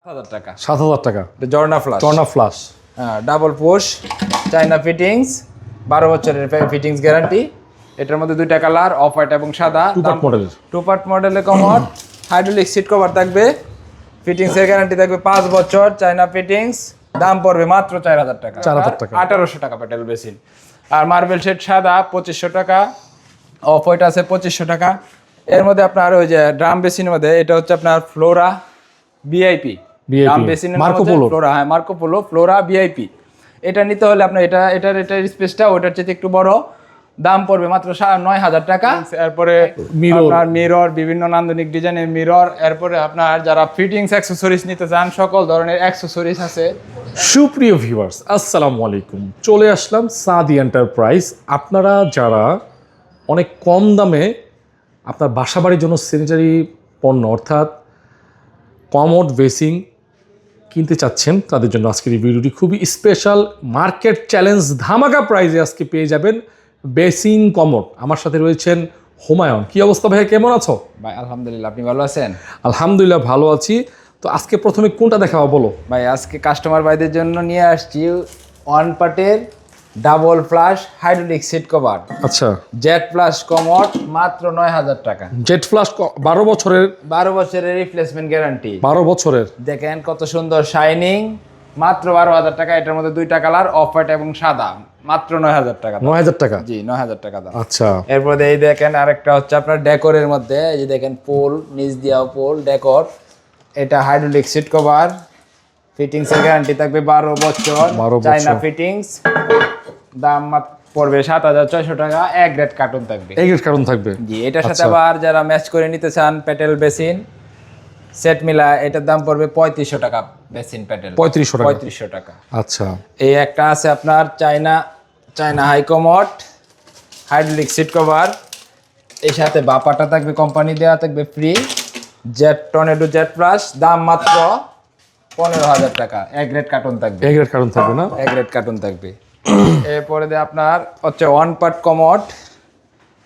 টাকা 7,000 টাকা। জর্না ফ্লাশ হ্যাঁ, ডাবল পুশ চাইনা ফিটিংস 12 বছরের ফিটিংস গ্যারান্টি। এটার মধ্যে দুইটা কালার, অফ হোয়াইট এবং সাদা। টু পার্ট মডেলের কমোড, হাইড্রোলিক সিট কভার থাকবে, ফিটিংস এর গ্যারান্টি থাকবে 5 বছর, চাইনা ফিটিংস। দাম পড়বে মাত্র 4,000 টাকা। 4,000 টাকা। 1800 টাকা পেটেল বেসিন। আর মার্বেল শেড সাদা 2500 টাকা, অফ হোয়াইট আছে 2500 টাকা। এর মধ্যে আপনার ওই যে ড্রাম বেসিনের মধ্যে এটা হচ্ছে আপনার ফ্লোরা ভিআইপি ড্রাম বেসিনের মার্কো পোলো। ফ্লোরা, হ্যাঁ মার্কো পোলো ফ্লোরা ভিআইপি। এটা নিতে হলে আপনার এটার স্পেসটা ওটার চেয়ে একটু বড়, দাম পড়বে মাত্র 9,000 টাকা। এরপরে আপনার মিরর, বিভিন্ন নান্দনিক ডিজাইনের মিরর। এরপরে আপনার যারা ফিটিংস অ্যাক্সেসরিজ নিতে চান, সকল ধরনের অ্যাক্সেসরিজ আছে। সুপ্রিয় ভিউয়ার্স, আসসালামু আলাইকুম। চলে আসলাম সাদি এন্টারপ্রাইজ। আপনারা যারা অনেক কম দামে আপনার বাসাবাড়ির জন্য স্যানিটারি পণ্য অর্থাৎ কমোড বেসিং কিনতে চাচ্ছেন, তাদের জন্য আজকের এই ভিডিওটি খুবই স্পেশাল। মার্কেট চ্যালেঞ্জ ধামাকা প্রাইজে আজকে পেয়ে যাবেন বেসিং কমোড। আমার সাথে রয়েছেন হুমায়ুন। কি অবস্থা ভাই, কেমন আছো? ভাই আলহামদুলিল্লাহ, আপনি ভালো আছেন? আলহামদুলিল্লাহ ভালো আছি। তো আজকে প্রথমে কোনটা দেখাবো বলো? ভাই আজকে কাস্টমার ভাইদের জন্য নিয়ে আসছি ওয়ান পার্টের double flush hydraulic seat cover, আচ্ছা, জেট ফ্লাশ কমোড, মাত্র 9,000 টাকা। জেট ফ্লাশ 12 বছরের, 12 বছরের রিপ্লেসমেন্ট গ্যারান্টি। 12 বছরের। দেখেন কত সুন্দর শাইনিং, মাত্র 12,000 টাকা। এটার মধ্যে দুইটা কালার, অফ হোয়াইট এবং সাদা, মাত্র 9,000 টাকা। 9,000 টাকা। জি 9,000 টাকা দাম। আচ্ছা, এরপরে এই দেখেন আরেকটা হচ্ছে আপনার ডেকোরের মধ্যে, এই যে দেখেন পোল, নিচ দিয়াও পোল ডেকোর। এটা হাইড্রোলিক সিট কভার, ফিটিংস এর গ্যারান্টি থাকবে 12 বছর, 12 বছর। China fittings. দাম পড়বে 7,600 টাকা। এক গ্রেড কার্টুন থাকবে। এই কারণ থাকবে। জি, এটার সাথে আবার যারা ম্যাচ করে নিতে চান পেটেল বেসিন সেট মিলা, এটার দাম পড়বে 3500 টাকা। বেসিন পেটেল 3500 টাকা। 3500 টাকা। আচ্ছা, এই একটা আছে আপনার China high commode hydraulic seat cover. এর সাথে বাপাটা থাকবে, কোম্পানি দেওয়া থাকবে free. Jet tornado jet plus, দাম মাত্র 15,000 টাকা। এক গ্রেড কার্টুন থাকবে। এই কারণ থাকবে না? এক গ্রেড কার্টুন থাকবে। এরপরে দিয়ে আপনার হচ্ছে ওয়ান পার্ট কমোড,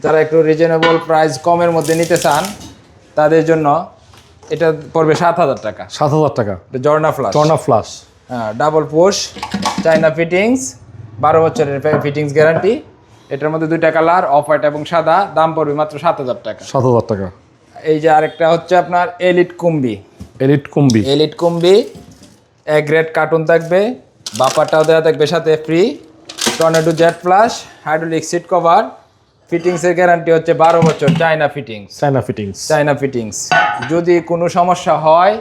যারা একটু রিজনেবল প্রাইস কমের মধ্যে নিতে চান তাদের জন্য এটা পড়বে 7,000 টাকা। 7,000 টাকা। জর্না ফ্লাশ, টর্না ফ্লাশ। হ্যাঁ ডাবল পুশ চাইনা ফিটিংস, 12 বছরের ফিটিংস গ্যারান্টি। এটার মধ্যে দুইটা কালার, অফ হোয়াইট এবং সাদা, দাম পড়বে মাত্র 7,000 টাকা। 7,000 টাকা। এই যে আরেকটা হচ্ছে আপনার elite combi. Elite combi. Elite combi এক গ্রেড কার্টুন থাকবে, বাপারটাও দেওয়া থাকবে সাথে free. Tornado jet plus hydraulic seat cover, ফিটিংসের গ্যারান্টি হচ্ছে 12 বছর, China fittings. China fittings. China fittings. যদি কোনো সমস্যা হয়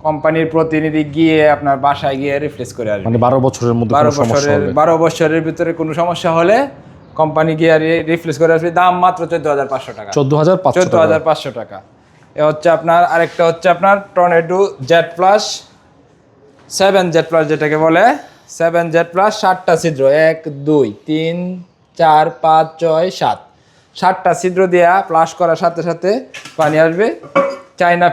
কোম্পানির প্রতিনিধি গিয়ে আপনার বাসায় গিয়ে রিপ্লেস করে আসবে। মানে 12 বছরের মধ্যে কোনো সমস্যা হলে, 12 বছরের ভিতরে কোনো সমস্যা হলে কোম্পানি গিয়ে রিপ্লেস করে আসবে। দাম মাত্র 14,500 টাকা। 14,500 টাকা। এ হচ্ছে আপনার আরেকটা হচ্ছে আপনার tornado jet plus 7 jet plus, যেটাকে বলে 7 জেট প্লাস। 7টা ছিদ্র, 1 2 3 4 5 6 7, 7টা ছিদ্র দেওয়া, প্লাস করার সাথে সাথে পানি আসবে। চাইনা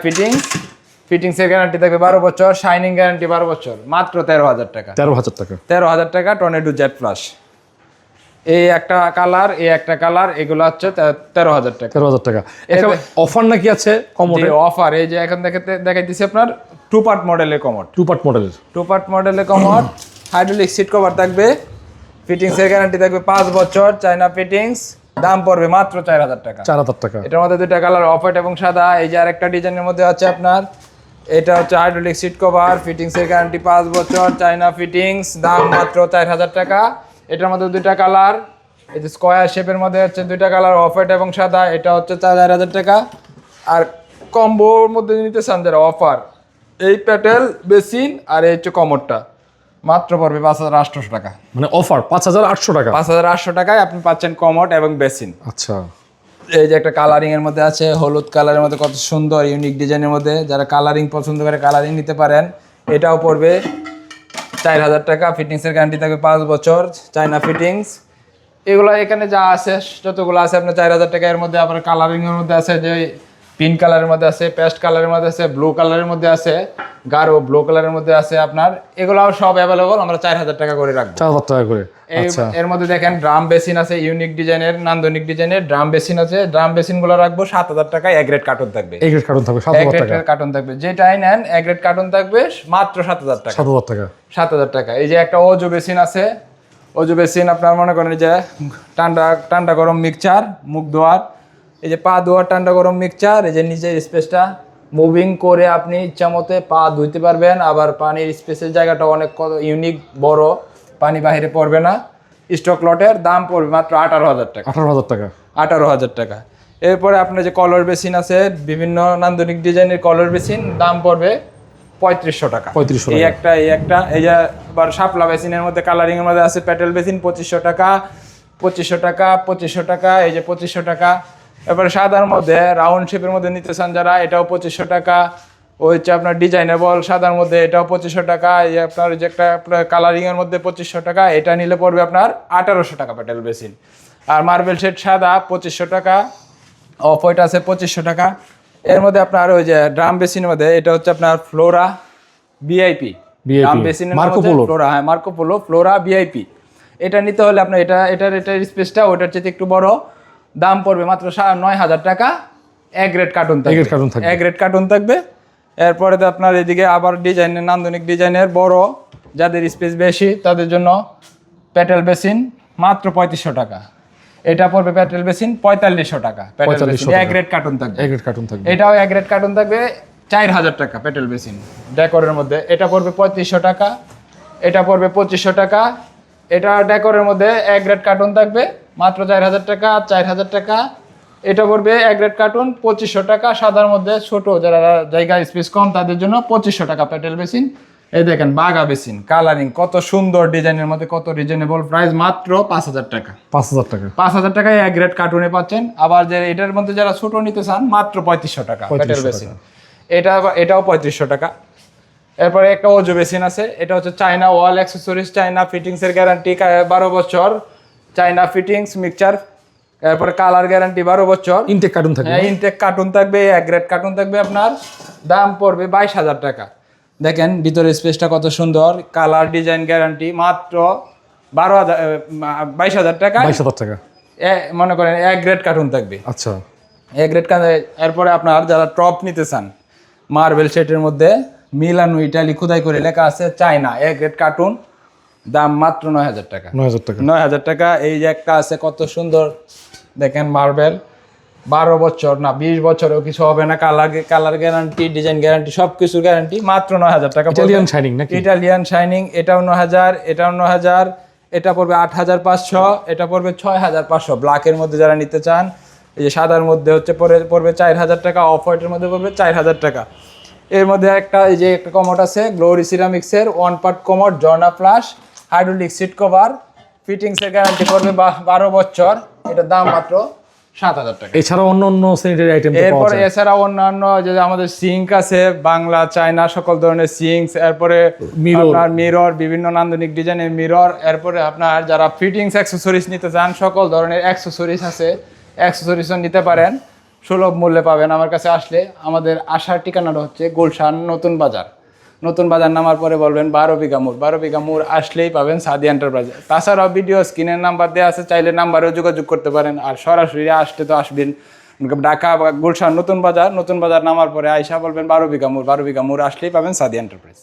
ফিটিংসের গ্যারান্টি থাকবে 12 বছর, শাইনিং গ্যারান্টি 12 বছর, মাত্র 13,000 টাকা। 13,000 টাকা। 13,000 টাকা টর্নেডো জেট প্লাস। এই একটা কালার, এই একটা কালার, এগুলো হচ্ছে 13,000 টাকা। 13,000 টাকা। এটা অফার নাকি আছে কমোডে? অফার এই যে এখন দেখাইতেছি আপনার টু পার্ট মডেলের কমোড। টু পার্ট মডেলের। টু পার্ট মডেলের কমোড, হাইড্রোলিক সিট কভার থাকবে, ফিটিংস এর গ্যারান্টি থাকবে 5 বছর, চাইনা ফিটিংস। দাম পড়বে মাত্র 4,000 টাকা। 4,000 টাকা। এটার মধ্যে দুইটা কালার, অফ হোয়াইট এবং সাদা। এই যে আরেকটা ডিজাইনের মধ্যে আছে আপনার, এটা হচ্ছে হাইড্রোলিক সিট কভার, ফিটিংস এর গ্যারান্টি 5 বছর, চাইনা ফিটিংস। দাম মাত্র 4,000 টাকা। এটার মধ্যে দুইটা কালার, এই যে স্কোয়ার শেপের মধ্যে হচ্ছে দুইটা কালার, অফ হোয়াইট এবং সাদা। এটা হচ্ছে 4,000 টাকা। আর কম্বোর মধ্যে নিতে চান যারা, অফার এই প্যাটেল বেসিন আর এই হচ্ছে কমোডটা, মাত্র পড়বে 5,800 টাকা। মানে অফার 5,800 টাকা। 5,800 টাকায় আপনি পাচ্ছেন কমোড এবং বেসিন। আচ্ছা, এই যে একটা কালারিং এর মধ্যে আছে, হলুদ কালারের মধ্যে, কত সুন্দর ইউনিক ডিজাইনের মধ্যে। যারা কালারিং পছন্দ করে কালারিং নিতে পারেন। এটাও পড়বে 4,000 টাকা। ফিটিংসের গ্যারান্টি থাকবে 5 বছর, চাইনা ফিটিংস। এগুলো এখানে যা আছে যতগুলো আছে আপনার 4,000 টাকা। এর মধ্যে আবার কালারিং এর মধ্যে আছে যে পিঙ্ক কালারের মধ্যে আছে, পেস্ট কালারের মধ্যে আছে, ব্লু কালারের মধ্যে আছে, গাঢ় ব্লু কালারের মধ্যে আছে আপনার। এগুলাও সব অ্যাভেলেবল, আমরা 4000 টাকা করে রাখবো। 4000 টাকা করে। এর মধ্যে দেখেন ড্রাম বেসিন আছে, ইউনিক ডিজাইনের, নান্দনিক ডিজাইনের ড্রাম বেসিন আছে। ড্রাম বেসিন গুলো রাখবো 7000 টাকায়। এক গ্রেড কার্টন থাকবে, এক গ্রেড কার্টন থাকবে 7000 টাকা। কার্টন থাকবে, যেটাই নেন এক গ্রেড কার্টন থাকবে মাত্র 7000 টাকা। 7000 টাকা, 7000 টাকা। এই যে একটা ওজো বেসিন আছে, ওজো বেসিন আপনার মনে করেন যে ঠান্ডা গরম মিক্সচার, মুখ ধোয়ার, এই যে পা ধোয়ার ঠান্ডা গরম মিক্সচার। এই যে নিচের স্পেসটা মুভিং করে আপনি ইচ্ছা মতে পা ধুইতে পারবেন। আবার পানির স্পেসের জায়গাটা অনেক ইউনিক, বড়, পানি বাহিরে পড়বে না। স্টক লটের দাম পড়বে মাত্র 18000 টাকা। 18000 টাকা, 18000 টাকা। এরপরে আপনার যে কলার বেসিন আছে, বিভিন্ন নান্দনিক ডিজাইনের কলার বেসিন, দাম পড়বে 3500 টাকা। 3500 এই টাকা। একটা এই যে আবার শাপলা বেসিনের মধ্যে কালারিং এর মধ্যে আছে প্যাটেল বেসিন 2500 টাকা, 2500 টাকা, 2500 টাকা, এই যে 2500 টাকা। এরপরে সাদার মধ্যে রাউন্ড শেপের মধ্যে নিতে চান যারা, এটাও 2500 টাকা। ওই হচ্ছে আপনার ডিজাইনেবল সাদার মধ্যে, এটাও 2500 টাকা। এই আপনার যে একটা কালারিং এর মধ্যে 2500 টাকা, এটা নিলে পড়বে আপনার 1800 টাকা প্যাটেল বেসিন। আর মার্বেল শেড সাদা 2500 টাকা, অফ হোয়াইট আছে 2500 টাকা। এর মধ্যে আপনার ওই যে ড্রাম বেসিনের মধ্যে, এটা হচ্ছে আপনার ফ্লোরা ভিআইপি ড্রাম বেসিনের মার্কো মধ্যে পোলো। ফ্লোরা, হ্যাঁ মার্কো পোলো ফ্লোরা ভিআইপি। এটা নিতে হলে আপনার এটার স্পেসটা ওটার চেয়ে একটু বড়, দাম পড়বে মাত্র 9000 টাকা। এক গ্রেড কার্টুন থাকবে, এক গ্রেড কার্টুন থাকবে। এরপরে তো আপনার এদিকে আবার ডিজাইনের, নান্দনিক ডিজাইনের বড়, যাদের স্পেস বেশি তাদের জন্য প্যাটেল বেসিন মাত্র 3500 টাকা। এটা পড়বে প্যাটেল বেসিন 4500 টাকা। প্যাটেল বেসিন এক গ্রেড কার্টুন থাকবে, এক গ্রেড কার্টন থাকবে। এটাও এক গ্রেড কার্টুন থাকবে 4000 টাকা প্যাটেল বেসিন ডেকোরের মধ্যে। এটা পড়বে 3500 টাকা, এটা পড়বে 2500 টাকা। এটা ডেকোরের মধ্যে এক গ্রেড কার্টুন থাকবে মাত্র 4000 টাকা, 4000 টাকা। এটা পড়বে এক গ্রেড কার্টুন 2500 টাকা। সাদার মধ্যে ছোট, যারা জায়গা স্পেস কম তাদের জন্য 2500 টাকা প্যাটেল বেসিন। এই দেখেন বাগা বেসিন, কালারিং কত সুন্দর, ডিজাইনের মধ্যে কত রিজনেবল প্রাইস, মাত্র 5000 টাকা। 5000 টাকা, 5000 টাকায় এক গ্রেড কার্টুনে পাচ্ছেন। আবার যে এটার মধ্যে যারা ছোট নিতে চান, মাত্র 3500 টাকা প্যাটেল বেসিন। এটাও 3500 টাকা। এরপরে একটা ওজো বেসিন আছে, এটা হচ্ছে চায়না ওয়াল অ্যাক্সেসরিজ, চায়না ফিটিংস এর গ্যারান্টি 12 বছর, চায়না ফিটিংস মিক্সচার। এরপরে কালার গ্যারান্টি 12 বছর। ইনটেক কার্টন থাকবে, হ্যাঁ ইনটেক কার্টুন থাকবে, এক গ্রেড কার্টুন থাকবে। আপনার দাম পড়বে 22000 টাকা। দেখেন ভিতরের স্পেসটা কত সুন্দর, কালার ডিজাইন গ্যারান্টি মাত্র 22000 টাকা। 22000 টাকা মনে করেন এক গ্রেড কার্টুন থাকবে। আচ্ছা, এক গ্রেড। এরপরে আপনার যারা টপ নিতে চান, মার্বেল সেটের মধ্যে মিলানো ইটালি খোদাই করে লেখা আছে চায়না, এক গ্রেড কার্টুন, দাম মাত্র 9000 টাকা। 9000 টাকা, 9000 টাকা। এই যে একটা আছে কত সুন্দর, দেখেন মার্বেল, 12 বছর না 20 বছরেও কিছু হবে না। কালার গ্যারান্টি, ডিজাইন গ্যারান্টি, সব কিছুর গ্যারান্টি, মাত্র 9000 টাকা। ইটালিয়ান শাইনিং নাকি? ইটালিয়ান শাইনিং, এটাও 9000, এটাও 9000, এটা পড়বে 8500, এটা পড়বে 6500। ব্ল্যাকের মধ্যে যারা নিতে চান, এই যে সাদার মধ্যে হচ্ছে পড়বে 4000 টাকা, অফ হোয়াইটের মধ্যে পড়বে 4000 টাকা। এর মধ্যে একটা এই যে একটা কমোড আছে, গ্লোরি সিরামিক্সের 1 পার্ট কমোড, জর্না ফ্লাশ, হাইড্রোলিক সিট কভার, ফিটিংসের গ্যারান্টি পড়বে 12 বছর। এটার দাম মাত্র 7000 টাকা। এছাড়া অন্য অন্য স্যানিটারি আইটেম এরপরে এছাড়া অন্যান্য যে আমাদের সিঙ্ক আছে, বাংলা চায়না সকল ধরনের সিঙ্কস, এরপরে আপনার মিরর, বিভিন্ন নান্দনিক ডিজাইনের মিরর। এরপরে আপনার যারা ফিটিংস অ্যাক্সেসরিজ নিতে চান, সকল ধরনের অ্যাক্সেসরিজ আছে, অ্যাক্সেসরিজও নিতে পারেন, সুলভ মূল্যে পাবেন আমার কাছে আসলে। আমাদের আসার ঠিকানাটা হচ্ছে গুলশান নতুন বাজার। নতুন বাজার নামার পরে বলবেন 12 বিঘা মোড়, 12 বিঘা মোড় আসলেই পাবেন সাদি এন্টারপ্রাইজ। তাছাড়াও ভিডিও স্ক্রিনের নাম্বার দেওয়া আছে, চাইলে নাম্বারেও যোগাযোগ করতে পারেন। আর সরাসরি আসতে তো আসবেন ঢাকা বা গুলশান নতুন বাজার। নতুন বাজার নামার পরে আইসা বলবেন 12 বিঘা মোড়, 12 বিঘা মোড় আসলেই পাবেন সাদি এন্টারপ্রাইজ।